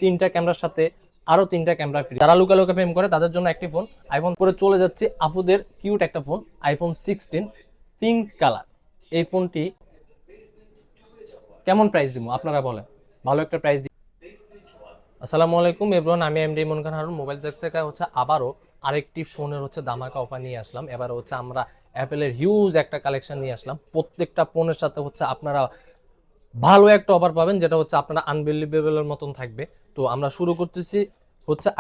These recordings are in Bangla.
তিনটা ক্যামেরার সাথে আরো তিনটা ক্যামেরা ফ্রি। যারা লুকা লুকা প্রেম করে তাদের জন্য একটি ফোন আইফোন পরে চলে যাচ্ছে আপুদের কিউট একটা ফোন আইফোন 16 পিঙ্ক কালার। এই ফোনটি কেমন প্রাইস দিব আপনারা বলেন, ভালো একটা প্রাইস। আসসালামু আলাইকুম এভরিওয়ান, আমি এমডি ইমন খান হারুন। মোবাইল জেক্স থেকে আবারও আরেকটি ফোনের ধামাকা অফার নিয়ে আসলাম। এবার আমরা অ্যাপেলের হিউজ একটা কালেকশন নিয়ে আসলাম। প্রত্যেকটা ফোনের সাথে আপনারা ভালো একটা অফার পাবেন, যেটা আপনারা আনবিলিভেবলের মতন থাকবে। তো আমরা শুরু করতেছি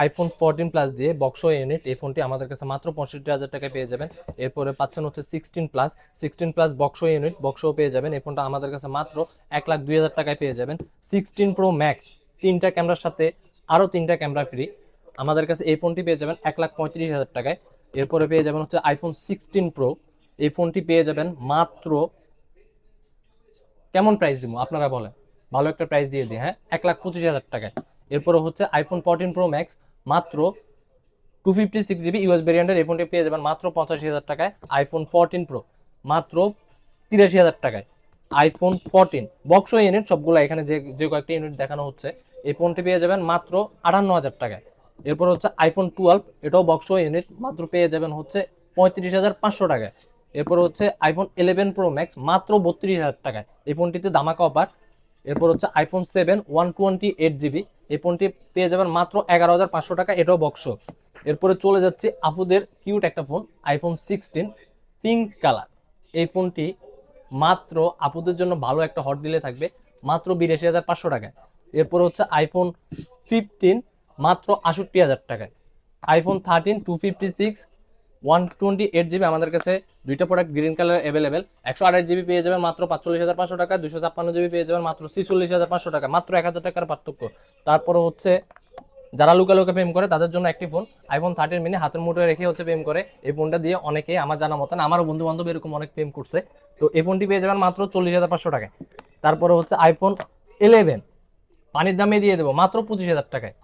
আইফোন 14 প্লাস দিয়ে বক্স ইউনিট। এই ফোনটি আমাদের কাছে মাত্র 65,000 টাকায় পেয়ে যাবেন। এরপরে পাচ্ছেন 16 প্লাস বক্স ইউনিট, বক্সও পেয়ে যাবেন। এই ফোনটা আমাদের কাছে মাত্র 1,02,000 টাকায় পেয়ে যাবেন। 16 প্রো ম্যাক্স, তিনটা ক্যামেরার সাথে আরো তিনটা ক্যামেরা ফ্রি। আমাদের কাছে এই ফোনটি পেয়ে যাবেন 1,35,000 টাকায়। এরপরে পেয়ে যাবেন আইফোন 16 প্রো। এই ফোনটি পেয়ে যাবেন মাত্র, কেমন প্রাইস দিব আপনারা বলেন, ভালো একটা প্রাইস দিয়ে দিই, হ্যাঁ, 1,25,000 টাকায়। এরপরে আইফোন 14 প্রো ম্যাক্স, মাত্র 256 GB ইউএস ভেরিয়েন্টের। এই ফোনটি পেয়ে যাবেন মাত্র 85,000 টাকায়। আইফোন 14 প্রো মাত্র 83,000 টাকায়। আইফোন 14 বক্স ইউনিট, সবগুলো এখানে যে যে কয়েকটা ইউনিট দেখানো হচ্ছে, এই ফোনটি পেয়ে যাবেন মাত্র 58,000 টাকায়। এরপর আইফোন 12, এটাও বক্স ইউনিট, মাত্র পেয়ে যাবেন 35,500 টাকায়। এরপর আইফোন 11 প্রো ম্যাক্স, মাত্র 32,000 টাকায়। এই ফোনটিতে ধামাকা অফার। এরপর আইফোন 7 128GB, এই ফোনটি পেয়ে যাবেন মাত্র 11,500 টাকা, এটাও বক্স। এরপরে চলে যাচ্ছে আপুদের কিউট একটা ফোন আইফোন 16 পিঙ্ক কালার। এই ফোনটি মাত্র আপুদের জন্য ভালো একটা হট ডিলে থাকবে, মাত্র 82,500 টাকায়। এরপর আইফোন 15 মাত্র 68,000 টাকায়। আইফোন 13 256 128GB, আমাদের কাছে দুইটা product green colour available. 128GB পেয়ে যাবেন মাত্র 45,500 টাকা, 256GB পেয়ে যাবেন মাত্র 46,500 টাকা, মাত্র 1,000 টাকার পার্থক্য। তারপরে যারা লুকা লুকা প্রেম করে তাদের জন্য একটি ফোন আইফোন 13 মিনি, হাতের মুঠোয় রেখে প্রেম করে। এই ফোনটা দিয়ে অনেকেই আমার জানা মতন, আমারও বন্ধু বান্ধব এরকম অনেক প্রেম করছে। তো এই ফোনটি পেয়ে যাবেন মাত্র 40,500 টাকায়। তারপরে আইফোন 11 পানির দামে দিয়ে দেবো মাত্র 25,000 টাকায়।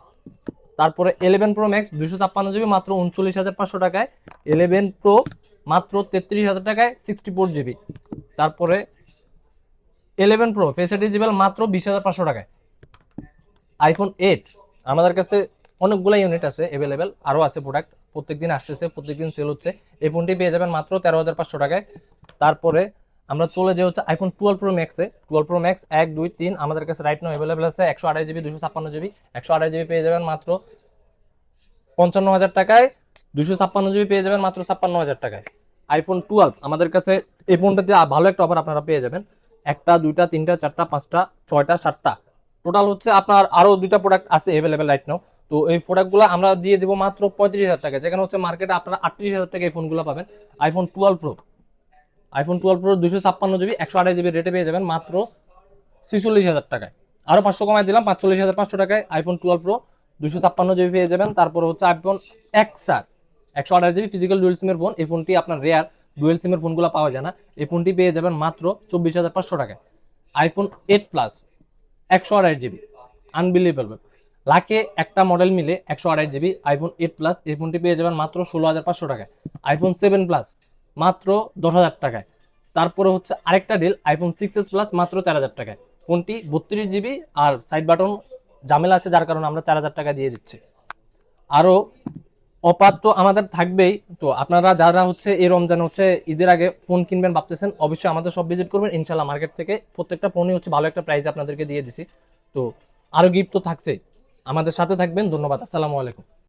তারপরে 11 প্রো ম্যাক্স 256GB মাত্র 39,500 টাকায়। 11 প্রো মাত্র 33,000 টাকায় 64GB। তারপরে 11 প্রো ফেস ডিজিটাল মাত্র 20,500 টাকায়। আইফোন 8 আমাদের কাছে অনেকগুলো ইউনিট আছে অ্যাভেলেবেল, আরও আছে প্রোডাক্ট, প্রত্যেকদিন আসতেছে, প্রত্যেকদিন সেল হচ্ছে। এই ফোনটি পেয়ে যাবেন মাত্র 13,500 টাকায়। তারপরে আমরা চলে যাই আইফোন 12 প্রো ম্যাক্সে। 12 প্রো ম্যাক্স 1 2 3 আমাদের কাছে রাইট নাও অ্যাভেলেবেল আছে। 128GB 256GB, 128GB পেয়ে যাবেন মাত্র 55,000 টাকায়, 256GB পেয়ে যাবেন মাত্র 56,000 টাকায়। আইফোন 12 আমাদের কাছে, এই ফোনটাতে ভালো একটা অফার আপনারা পেয়ে যাবেন। একটা দুইটা তিনটা চারটা পাঁচটা ছয়টা সাতটা, টোটাল আপনার আরো দুইটা প্রোডাক্ট আছে অ্যাভেলেবেল রাইট নাও। তো এই প্রোডাক্টগুলো আমরা দিয়ে দেবো মাত্র 35,000 টাকা, যেখানে মার্কেটে আপনারা 38,000 টাকা এই ফোনগুলো পাবেন। IPhone 12 pro, iPhone 12 pro 256GB 128GB রেটে পেয়ে যাবেন মাত্র 46,000 টাকায়। আরো 500 কমায় দিলাম 45,500 টাকায়। আইফোন 12 প্রো 256GB পেয়ে যাবেন। তারপর iPhone XR 128GB physical dual সিমের ফোন। এই ফোনটি আপনার রেয়ার, ডুয়েল সিমের ফোনগুলো পাওয়া যায় না। এই ফোনটি পেয়ে যাবেন মাত্র 24,500 টাকায়। আইফোন 8 প্লাস 128GB, আনবিলিভেবল, লাখে একটা মডেল মিলে 128GB আইফোন 8 প্লাস, এই ফোনটি পেয়ে যাবেন মাত্র 16,500 টাকায়। আইফোন 7 প্লাস মাত্র 10,000 টাকায়। তারপরে আরেকটা ডিল আইফোন 6s প্লাস মাত্র 4,000 টাকায়। ফোনটি 32GB আর সাইড বাটন ঝামেলা আছে, যার কারণে আমরা 4,000 টাকা দিয়ে দিচ্ছি। আরো অফার তো আমাদের থাকবেই। তো আপনারা যারা এই রমজান ঈদের আগে ফোন কিনবেন ভাবতেছেন, অবশ্যই আমাদের সব ভিজিট করবেন ইনশাল্লাহ। মার্কেট থেকে প্রত্যেকটা ফোনই ভালো একটা প্রাইস আপনাদেরকে দিয়ে দিছি। তো আরো গিফট তো থাকছে, আমাদের সাথে থাকবেন। ধন্যবাদ, আসসালামু আলাইকুম।